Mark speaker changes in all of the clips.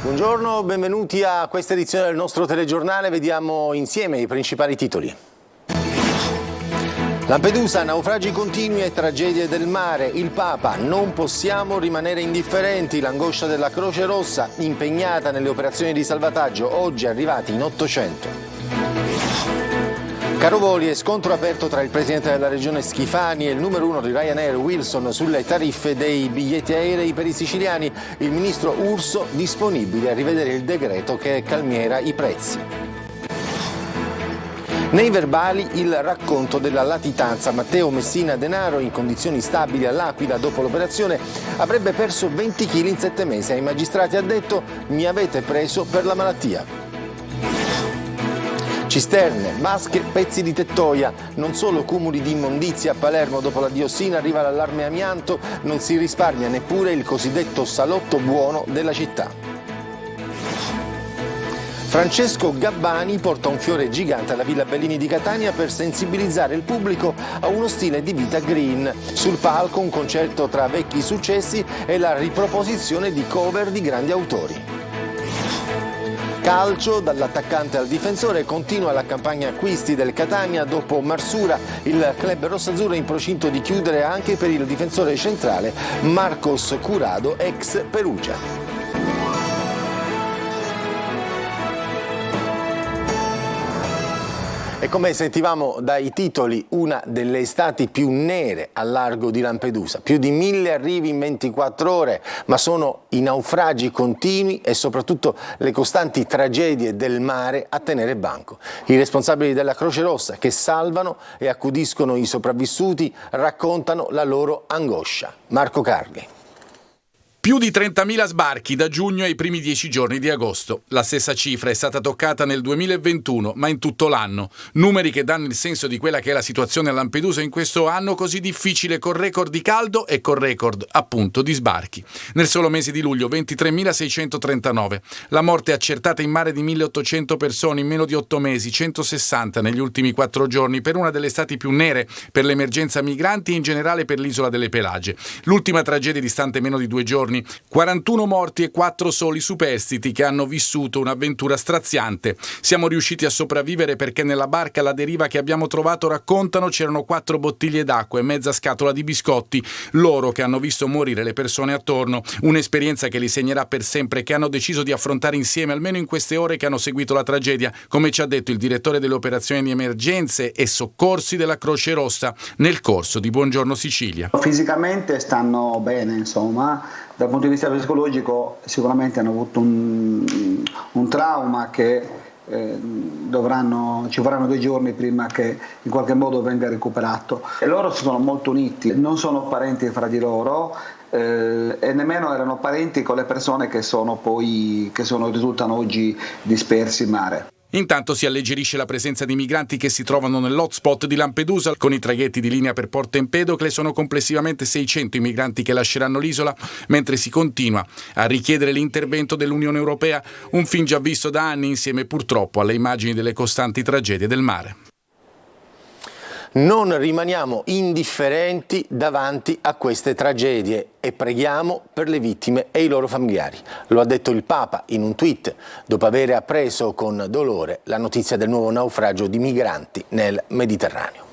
Speaker 1: Buongiorno, benvenuti a questa edizione del nostro telegiornale. Vediamo insieme i principali titoli. Lampedusa, naufragi continui e tragedie del mare. Il Papa, non possiamo rimanere indifferenti. L'angoscia della Croce Rossa, impegnata nelle operazioni di salvataggio, oggi arrivati in 800. Caro voli e scontro aperto tra il presidente della regione Schifani e il numero 1 di Ryanair Wilson sulle tariffe dei biglietti aerei per i siciliani. Il ministro Urso disponibile a rivedere il decreto che calmiera i prezzi. Nei verbali il racconto della latitanza. Matteo Messina Denaro, in condizioni stabili all'Aquila dopo l'operazione, avrebbe perso 20 kg in 7 mesi. Ai magistrati ha detto: mi avete preso per la malattia. Cisterne, vasche, pezzi di tettoia, non solo cumuli di immondizia a Palermo. Dopo la diossina arriva l'allarme amianto, non si risparmia neppure il cosiddetto salotto buono della città. Francesco Gabbani porta un fiore gigante alla Villa Bellini di Catania per sensibilizzare il pubblico a uno stile di vita green. Sul palco un concerto tra vecchi successi e la riproposizione di cover di grandi autori. Calcio, dall'attaccante al difensore, continua la campagna acquisti del Catania. Dopo Marsura, il club rossazzurro è in procinto di chiudere anche per il difensore centrale Marcos Curado, ex Perugia. E come sentivamo dai titoli, una delle estati più nere al largo di Lampedusa. Più di 1000 arrivi in 24 ore, ma sono i naufragi continui e soprattutto le costanti tragedie del mare a tenere banco. I responsabili della Croce Rossa, che salvano e accudiscono i sopravvissuti, raccontano la loro angoscia. Marco Carli.
Speaker 2: Più di 30.000 sbarchi da giugno ai primi 10 giorni di agosto. La stessa cifra è stata toccata nel 2021, ma in tutto l'anno. Numeri che danno il senso di quella che è la situazione a Lampedusa in questo anno così difficile, con record di caldo e con record, appunto, di sbarchi. Nel solo mese di luglio 23.639. La morte accertata in mare di 1.800 persone in meno di 8 mesi, 160 negli ultimi 4 giorni, per una delle estati più nere per l'emergenza migranti e in generale per l'isola delle Pelagie. L'ultima tragedia distante meno di 2 giorni. 41 morti e 4 soli superstiti che hanno vissuto un'avventura straziante. Siamo riusciti a sopravvivere perché nella barca alla deriva che abbiamo trovato, raccontano, c'erano 4 bottiglie d'acqua e mezza scatola di biscotti. Loro che hanno visto morire le persone attorno. Un'esperienza che li segnerà per sempre, che hanno deciso di affrontare insieme, almeno in queste ore che hanno seguito la tragedia, come ci ha detto il direttore delle operazioni di emergenze e soccorsi della Croce Rossa nel corso di Buongiorno Sicilia.
Speaker 3: Fisicamente stanno bene, insomma. Dal punto di vista psicologico sicuramente hanno avuto un trauma che ci vorranno 2 giorni prima che in qualche modo venga recuperato. E loro si sono molto uniti, non sono parenti fra di loro e nemmeno erano parenti con le persone che risultano oggi dispersi in mare.
Speaker 2: Intanto si alleggerisce la presenza di migranti che si trovano nell'hotspot di Lampedusa. Con i traghetti di linea per Porto Empedocle sono complessivamente 600 i migranti che lasceranno l'isola, mentre si continua a richiedere l'intervento dell'Unione Europea, un film già visto da anni insieme purtroppo alle immagini delle costanti tragedie del mare.
Speaker 1: Non rimaniamo indifferenti davanti a queste tragedie e preghiamo per le vittime e i loro familiari. Lo ha detto il Papa in un tweet dopo aver appreso con dolore la notizia del nuovo naufragio di migranti nel Mediterraneo.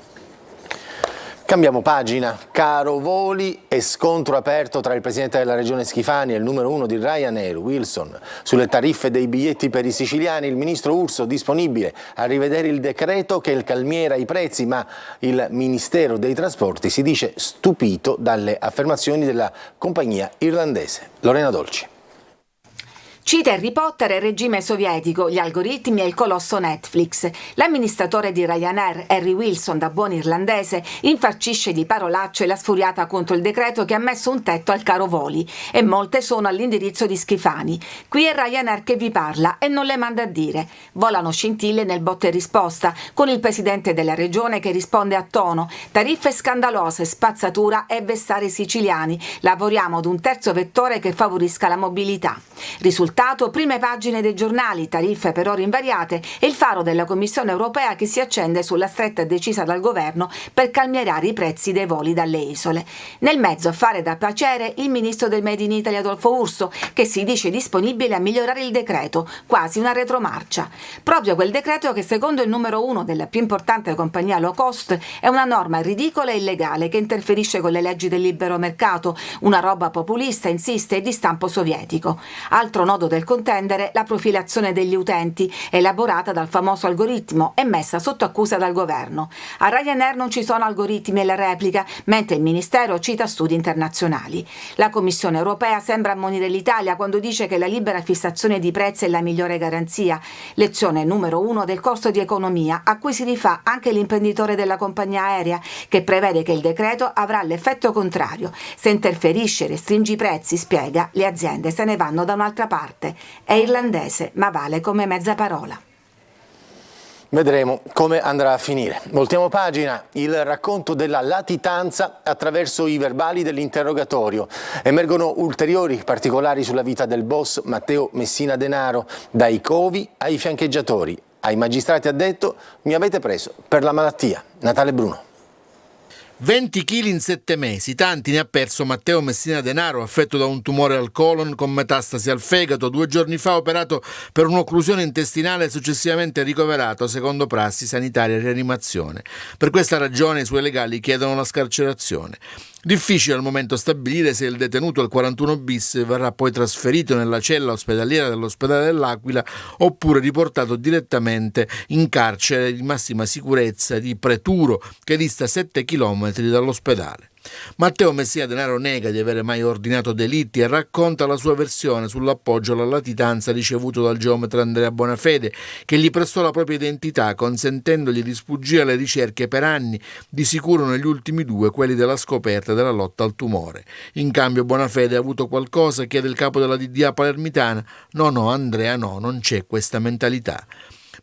Speaker 1: Cambiamo pagina. Caro voli e scontro aperto tra il presidente della regione Schifani e il numero 1 di Ryanair Wilson sulle tariffe dei biglietti per i siciliani. Il ministro Urso disponibile a rivedere il decreto che calmiera i prezzi, ma il Ministero dei Trasporti si dice stupito dalle affermazioni della compagnia irlandese. Lorena Dolci.
Speaker 4: Cita Harry Potter e il regime sovietico, gli algoritmi e il colosso Netflix. L'amministratore di Ryanair, Harry Wilson, da buon irlandese, infarcisce di parolacce la sfuriata contro il decreto che ha messo un tetto al caro voli, e molte sono all'indirizzo di Schifani. Qui è Ryanair che vi parla e non le manda a dire. Volano scintille nel botta e risposta, con il presidente della regione che risponde a tono: tariffe scandalose, spazzatura e vessare i siciliani. Lavoriamo ad un terzo vettore che favorisca la mobilità. Risultato: risultato, prime pagine dei giornali, tariffe per ore invariate e il faro della Commissione europea che si accende sulla stretta decisa dal governo per calmierare i prezzi dei voli dalle isole. Nel mezzo, a fare da piacere, il ministro del Made in Italy Adolfo Urso, che si dice disponibile a migliorare il decreto, quasi una retromarcia. Proprio quel decreto che secondo il numero 1 della più importante compagnia low cost è una norma ridicola e illegale che interferisce con le leggi del libero mercato, una roba populista, insiste, e di stampo sovietico. Altro nodo del contendere, la profilazione degli utenti, elaborata dal famoso algoritmo e messa sotto accusa dal governo. A Ryanair non ci sono algoritmi e la replica, mentre il Ministero cita studi internazionali. La Commissione europea sembra ammonire l'Italia quando dice che la libera fissazione di prezzi è la migliore garanzia. Lezione numero 1 del corso di economia, a cui si rifà anche l'imprenditore della compagnia aerea, che prevede che il decreto avrà l'effetto contrario. Se interferisce e restringi i prezzi, spiega, le aziende se ne vanno da un'altra parte. È irlandese, ma vale come mezza parola.
Speaker 1: Vedremo come andrà a finire. Voltiamo pagina, il racconto della latitanza attraverso i verbali dell'interrogatorio. Emergono ulteriori particolari sulla vita del boss Matteo Messina Denaro, dai covi ai fiancheggiatori. Ai magistrati ha detto: mi avete preso per la malattia. Natale Bruno.
Speaker 5: 20 kg in 7 mesi, tanti ne ha perso Matteo Messina Denaro, affetto da un tumore al colon con metastasi al fegato, 2 giorni fa operato per un'occlusione intestinale e successivamente ricoverato secondo prassi sanitaria e rianimazione. Per questa ragione i suoi legali chiedono la scarcerazione. Difficile al momento stabilire se il detenuto al 41 bis verrà poi trasferito nella cella ospedaliera dell'ospedale dell'Aquila oppure riportato direttamente in carcere di massima sicurezza di Preturo, che dista 7 chilometri dall'ospedale. Matteo Messina Denaro nega di avere mai ordinato delitti e racconta la sua versione sull'appoggio alla latitanza ricevuto dal geometra Andrea Bonafede, che gli prestò la propria identità consentendogli di sfuggire alle ricerche per anni, di sicuro negli ultimi 2 quelli della scoperta e della lotta al tumore. In cambio Bonafede ha avuto qualcosa, chiede il capo della DDA palermitana. No Andrea, no, non c'è questa mentalità.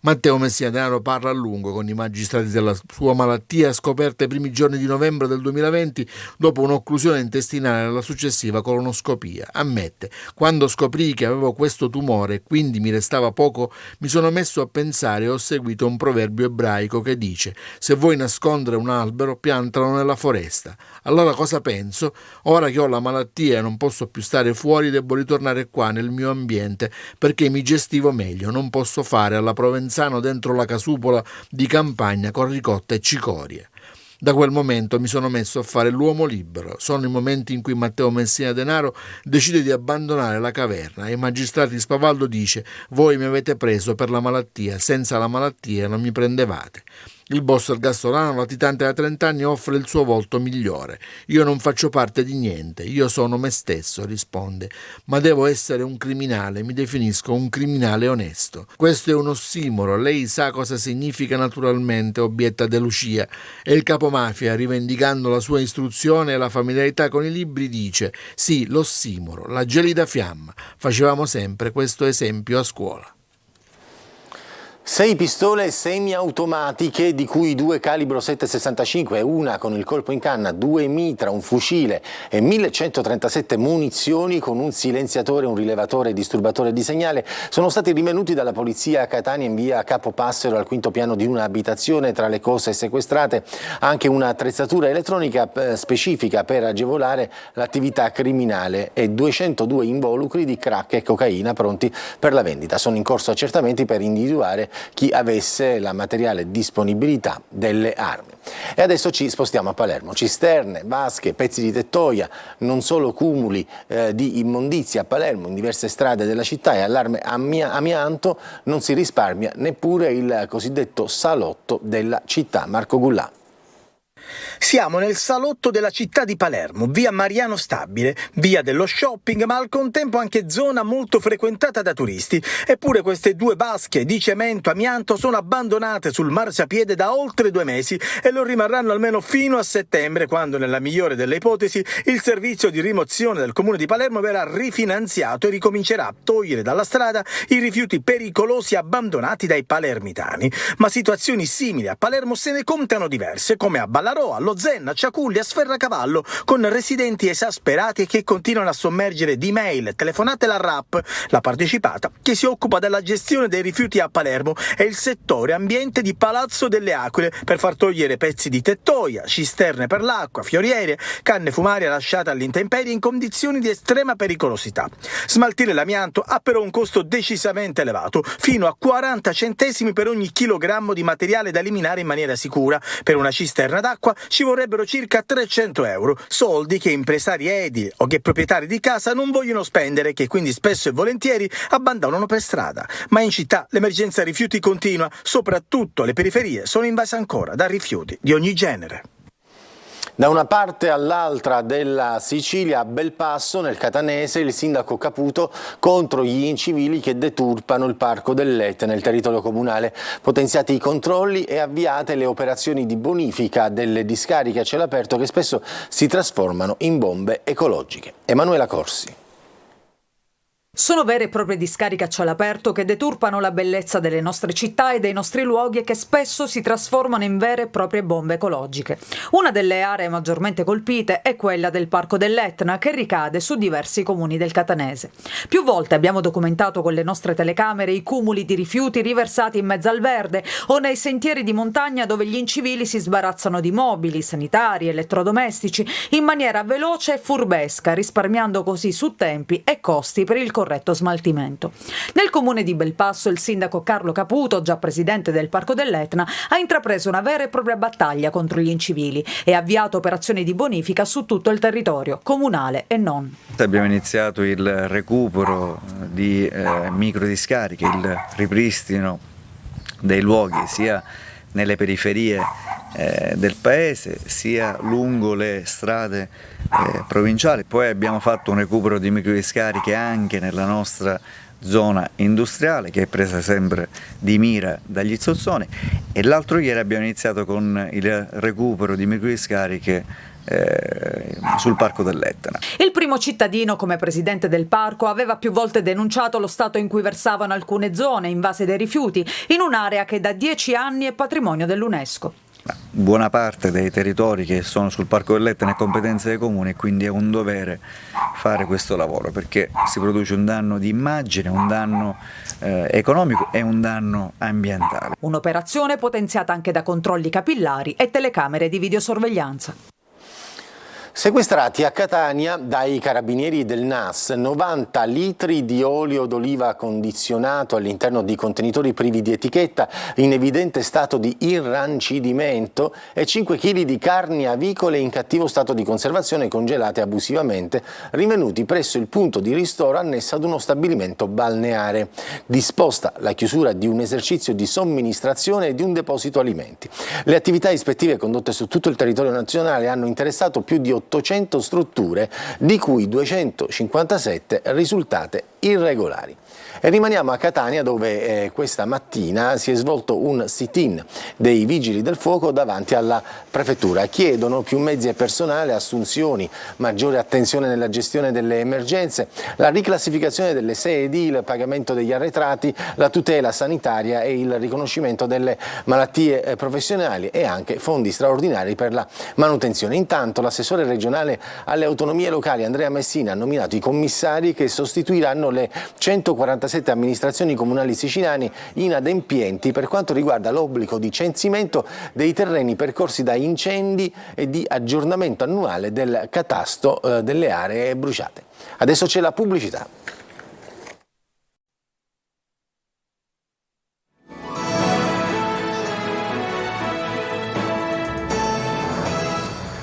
Speaker 5: Matteo Messina Denaro parla a lungo con i magistrati della sua malattia, scoperta i primi giorni di novembre del 2020 dopo un'occlusione intestinale e la successiva colonoscopia. Ammette: quando scoprii che avevo questo tumore e quindi mi restava poco, mi sono messo a pensare e ho seguito un proverbio ebraico che dice: se vuoi nascondere un albero, piantalo nella foresta. Allora cosa penso? Ora che ho la malattia e non posso più stare fuori, devo ritornare qua nel mio ambiente perché mi gestivo meglio, non posso fare alla Provenzano dentro la casupola di campagna con ricotta e cicorie. Da quel momento mi sono messo a fare l'uomo libero. Sono i momenti in cui Matteo Messina Denaro decide di abbandonare la caverna e ai magistrati Spavaldo dice: voi mi avete preso per la malattia, senza la malattia non mi prendevate. Il boss ergastolano, latitante da 30 anni, offre il suo volto migliore. Io non faccio parte di niente, io sono me stesso, risponde. Ma devo essere un criminale, mi definisco un criminale onesto. Questo è un ossimoro, lei sa cosa significa naturalmente, obietta De Lucia. E il capomafia, rivendicando la sua istruzione e la familiarità con i libri, dice: sì, l'ossimoro, la gelida fiamma. Facevamo sempre questo esempio a scuola.
Speaker 1: 6 pistole semiautomatiche, di cui 2 calibro 7,65 e una con il colpo in canna, 2 mitra, un fucile e 1137 munizioni con un silenziatore, un rilevatore e disturbatore di segnale, sono stati rinvenuti dalla polizia a Catania in via Capo Passero al 5° piano di un'abitazione. Tra le cose sequestrate anche un'attrezzatura elettronica specifica per agevolare l'attività criminale e 202 involucri di crack e cocaina pronti per la vendita. Sono in corso accertamenti per individuare chi avesse la materiale disponibilità delle armi. E adesso ci spostiamo a Palermo. Cisterne, vasche, pezzi di tettoia, non solo cumuli di immondizia a Palermo, in diverse strade della città, e allarme amianto, non si risparmia neppure il cosiddetto salotto della città. Marco Gullà.
Speaker 6: Siamo nel salotto della città di Palermo, via Mariano Stabile, via dello shopping, ma al contempo anche zona molto frequentata da turisti. Eppure queste 2 vasche di cemento amianto sono abbandonate sul marciapiede da oltre 2 mesi e lo rimarranno almeno fino a settembre, quando, nella migliore delle ipotesi, il servizio di rimozione del comune di Palermo verrà rifinanziato e ricomincerà a togliere dalla strada i rifiuti pericolosi abbandonati dai palermitani. Ma situazioni simili a Palermo se ne contano diverse, come a Ballarò, Fontanaroa, Lozenna, Ciaculli, a Sferracavallo, con residenti esasperati e che continuano a sommergere di mail, telefonate la RAP, la partecipata, che si occupa della gestione dei rifiuti a Palermo, e il settore ambiente di Palazzo delle Aquile per far togliere pezzi di tettoia, cisterne per l'acqua, fioriere, canne fumarie lasciate all'intemperie in condizioni di estrema pericolosità. Smaltire l'amianto ha però un costo decisamente elevato, fino a 40 centesimi per ogni chilogrammo di materiale da eliminare in maniera sicura. Per una cisterna d'acqua ci vorrebbero circa 300 euro, soldi che impresari edili o che proprietari di casa non vogliono spendere, che quindi spesso e volentieri abbandonano per strada. Ma in città l'emergenza rifiuti continua, soprattutto le periferie sono invase ancora da rifiuti di ogni genere.
Speaker 1: Da una parte all'altra della Sicilia, a Belpasso, nel Catanese, il sindaco Caputo contro gli incivili che deturpano il parco dell'Etna nel territorio comunale. Potenziati i controlli e avviate le operazioni di bonifica delle discariche a cielo aperto che spesso si trasformano in bombe ecologiche. Emanuela Corsi.
Speaker 7: Sono vere e proprie discariche a cielo aperto che deturpano la bellezza delle nostre città e dei nostri luoghi e che spesso si trasformano in vere e proprie bombe ecologiche. Una delle aree maggiormente colpite è quella del Parco dell'Etna, che ricade su diversi comuni del Catanese. Più volte abbiamo documentato con le nostre telecamere i cumuli di rifiuti riversati in mezzo al verde o nei sentieri di montagna dove gli incivili si sbarazzano di mobili, sanitari, elettrodomestici in maniera veloce e furbesca, risparmiando così su tempi e costi per il corretto smaltimento. Nel comune di Belpasso il sindaco Carlo Caputo, già presidente del Parco dell'Etna, ha intrapreso una vera e propria battaglia contro gli incivili e ha avviato operazioni di bonifica su tutto il territorio, comunale e non.
Speaker 8: Abbiamo iniziato il recupero di microdiscariche, il ripristino dei luoghi sia nelle periferie del paese sia lungo le strade provinciali. Poi abbiamo fatto un recupero di microdiscariche anche nella nostra zona industriale, che è presa sempre di mira dagli zozzoni, e l'altro ieri abbiamo iniziato con il recupero di microdiscariche sul Parco dell'Etna.
Speaker 7: Il primo cittadino, come presidente del parco, aveva più volte denunciato lo stato in cui versavano alcune zone invase dai rifiuti in un'area che da 10 anni è patrimonio dell'UNESCO.
Speaker 8: Buona parte dei territori che sono sul Parco dell'Etna è competenza dei comuni, quindi è un dovere fare questo lavoro, perché si produce un danno di immagine, un danno economico e un danno ambientale.
Speaker 7: Un'operazione potenziata anche da controlli capillari e telecamere di videosorveglianza.
Speaker 1: Sequestrati a Catania dai carabinieri del NAS 90 litri di olio d'oliva condizionato all'interno di contenitori privi di etichetta in evidente stato di irrancidimento e 5 kg di carni avicole in cattivo stato di conservazione congelate abusivamente rinvenuti presso il punto di ristoro annesso ad uno stabilimento balneare. Disposta la chiusura di un esercizio di somministrazione e di un deposito alimenti. Le attività ispettive condotte su tutto il territorio nazionale hanno interessato più di 800 strutture, di cui 257 risultate irregolari. E rimaniamo a Catania, dove questa mattina si è svolto un sit-in dei vigili del fuoco davanti alla prefettura. Chiedono più mezzi e personale, assunzioni, maggiore attenzione nella gestione delle emergenze, la riclassificazione delle sedi, il pagamento degli arretrati, la tutela sanitaria e il riconoscimento delle malattie professionali e anche fondi straordinari per la manutenzione. Intanto l'assessore regionale alle autonomie locali Andrea Messina ha nominato i commissari che sostituiranno le 147 amministrazioni comunali siciliane inadempienti per quanto riguarda l'obbligo di censimento dei terreni percorsi da incendi e di aggiornamento annuale del catasto delle aree bruciate. Adesso c'è la pubblicità.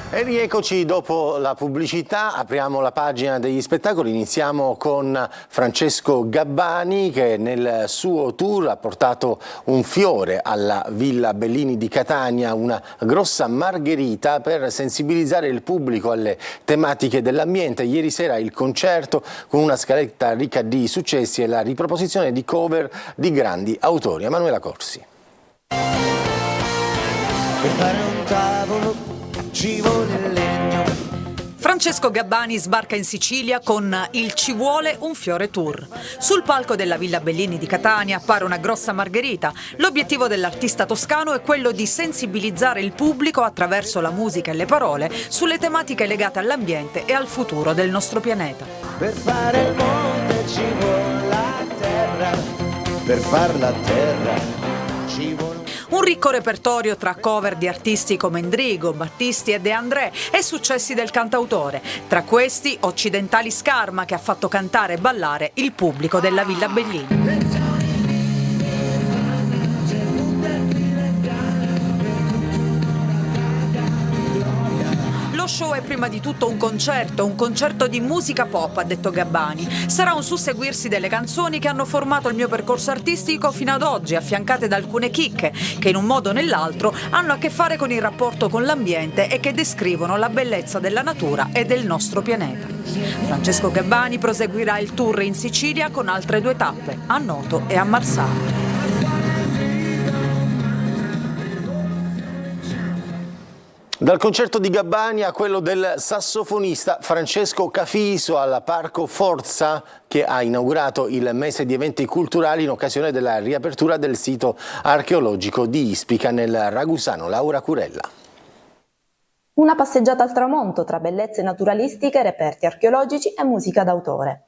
Speaker 1: E rieccoci dopo la pubblicità, apriamo la pagina degli spettacoli, iniziamo con Francesco Gabbani che nel suo tour ha portato un fiore alla Villa Bellini di Catania, una grossa margherita per sensibilizzare il pubblico alle tematiche dell'ambiente. Ieri sera il concerto con una scaletta ricca di successi e la riproposizione di cover di grandi autori. Emanuela Corsi.
Speaker 9: Per fare un tavolo ci vuole il legno.
Speaker 7: Francesco Gabbani sbarca in Sicilia con il Ci vuole un fiore tour. Sul palco della Villa Bellini di Catania appare una grossa margherita. L'obiettivo dell'artista toscano è quello di sensibilizzare il pubblico attraverso la musica e le parole sulle tematiche legate all'ambiente e al futuro del nostro pianeta.
Speaker 9: Per fare il monte ci vuole la terra, per far la terra ci vuole.
Speaker 7: Un ricco repertorio tra cover di artisti come Endrigo, Battisti e De André e successi del cantautore. Tra questi Occidentali Scarma, che ha fatto cantare e ballare il pubblico della Villa Bellini. Lo show è prima di tutto un concerto di musica pop, ha detto Gabbani. Sarà un susseguirsi delle canzoni che hanno formato il mio percorso artistico fino ad oggi, affiancate da alcune chicche che in un modo o nell'altro hanno a che fare con il rapporto con l'ambiente e che descrivono la bellezza della natura e del nostro pianeta. Francesco Gabbani proseguirà il tour in Sicilia con altre 2 tappe, a Noto e a Marsala.
Speaker 1: Dal concerto di Gabbani a quello del sassofonista Francesco Cafiso al Parco Forza, che ha inaugurato il mese di eventi culturali in occasione della riapertura del sito archeologico di Ispica nel Ragusano. Laura Curella.
Speaker 10: Una passeggiata al tramonto tra bellezze naturalistiche, reperti archeologici e musica d'autore.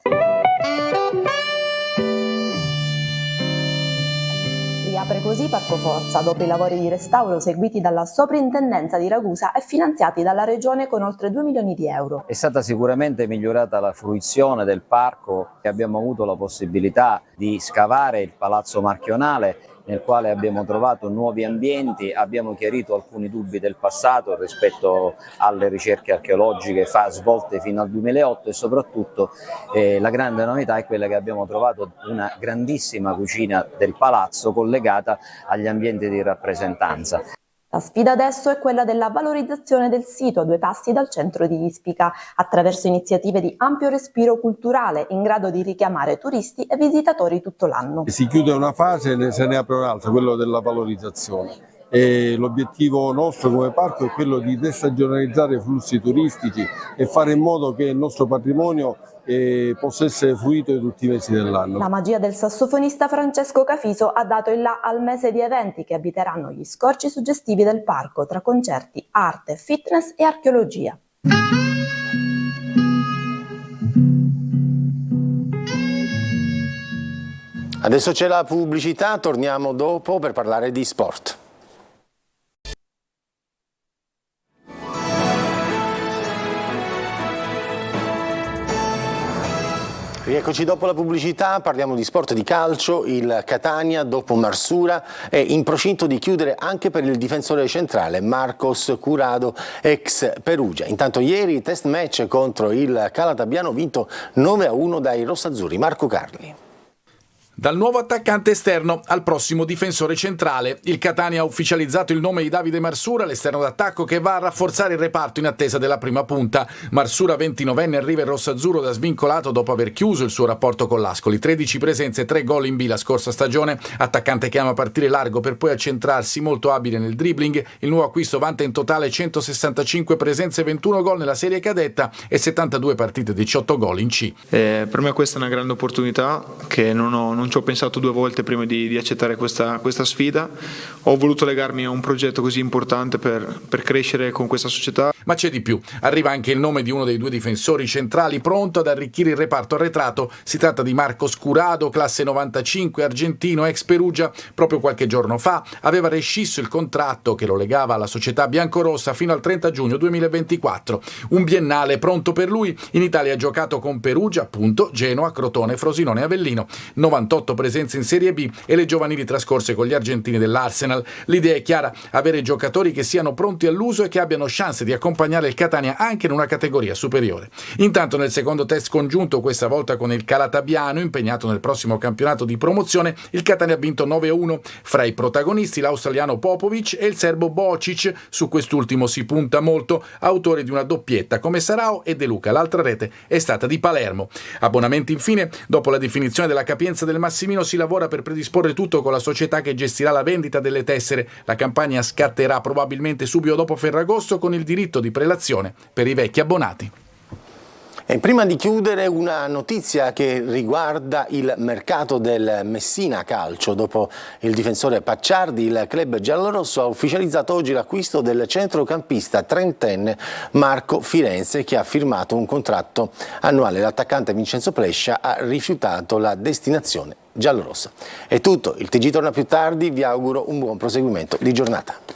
Speaker 10: Riapre così Parco Forza, dopo i lavori di restauro seguiti dalla Soprintendenza di Ragusa e finanziati dalla Regione con oltre 2 milioni di euro.
Speaker 11: È stata sicuramente migliorata la fruizione del parco e abbiamo avuto la possibilità di scavare il Palazzo Marchionale, nel quale abbiamo trovato nuovi ambienti, abbiamo chiarito alcuni dubbi del passato rispetto alle ricerche archeologiche svolte fino al 2008 e soprattutto la grande novità è quella che abbiamo trovato una grandissima cucina del palazzo collegata agli ambienti di rappresentanza.
Speaker 10: La sfida adesso è quella della valorizzazione del sito a 2 passi dal centro di Ispica, attraverso iniziative di ampio respiro culturale in grado di richiamare turisti e visitatori tutto l'anno.
Speaker 12: Si chiude una fase e se ne apre un'altra, quello della valorizzazione. E l'obiettivo nostro come parco è quello di destagionalizzare i flussi turistici e fare in modo che il nostro patrimonio possa essere fruito di tutti i mesi dell'anno.
Speaker 10: La magia del sassofonista Francesco Cafiso ha dato il là al mese di eventi che abiteranno gli scorci suggestivi del parco tra concerti, arte, fitness e archeologia.
Speaker 1: Adesso c'è la pubblicità, torniamo dopo per parlare di sport. Rieccoci dopo la pubblicità, parliamo di sport, di calcio. Il Catania, dopo Marsura, è in procinto di chiudere anche per il difensore centrale Marcos Curado, ex Perugia. Intanto ieri test match contro il Calatabbiano vinto 9-1 dai rossazzurri. Marco Carli.
Speaker 2: Dal nuovo attaccante esterno al prossimo difensore centrale, il Catania ha ufficializzato il nome di Davide Marsura, l'esterno d'attacco che va a rafforzare il reparto in attesa della prima punta. Marsura, 29enne, arriva in rossazzurro da svincolato dopo aver chiuso il suo rapporto con l'Ascoli. 13 presenze, 3 gol in B la scorsa stagione. Attaccante che ama partire largo per poi accentrarsi, molto abile nel dribbling. Il nuovo acquisto vanta in totale 165 presenze, 21 gol nella serie cadetta e 72 partite, 18 gol in C.
Speaker 13: Per me questa è una grande opportunità che non ci ho pensato 2 volte prima di accettare questa sfida. Ho voluto legarmi a un progetto così importante per crescere con questa società.
Speaker 2: Ma c'è di più, arriva anche il nome di uno dei 2 difensori centrali pronto ad arricchire il reparto arretrato. Si tratta di Marcos Curado, classe 95, argentino, ex Perugia. Proprio qualche giorno fa aveva rescisso il contratto che lo legava alla società biancorossa fino al 30 giugno 2024. Un biennale pronto per lui. In Italia ha giocato con Perugia, appunto, Genoa, Crotone, Frosinone e Avellino. 98 presenze in Serie B e le giovanili trascorse con gli argentini dell'Arsenal. L'idea è chiara, avere giocatori che siano pronti all'uso e che abbiano chance di accompagnare il Catania anche in una categoria superiore. Intanto nel secondo test congiunto, questa volta con il Calatabbiano, impegnato nel prossimo campionato di promozione, il Catania ha vinto 9-1. Fra i protagonisti l'australiano Popovic e il serbo Bocic, su quest'ultimo si punta molto, autore di una doppietta come Sarao e De Luca. L'altra rete è stata di Palermo. Abbonamenti infine, dopo la definizione della capienza del Massimino si lavora per predisporre tutto con la società che gestirà la vendita delle tessere. La campagna scatterà probabilmente subito dopo Ferragosto con il diritto di prelazione per i vecchi abbonati.
Speaker 1: E prima di chiudere una notizia che riguarda il mercato del Messina Calcio. Dopo il difensore Pacciardi, il club giallorosso ha ufficializzato oggi l'acquisto del centrocampista trentenne Marco Firenze, che ha firmato un contratto annuale. L'attaccante Vincenzo Plescia ha rifiutato la destinazione giallorossa. È tutto, il TG torna più tardi, vi auguro un buon proseguimento di giornata.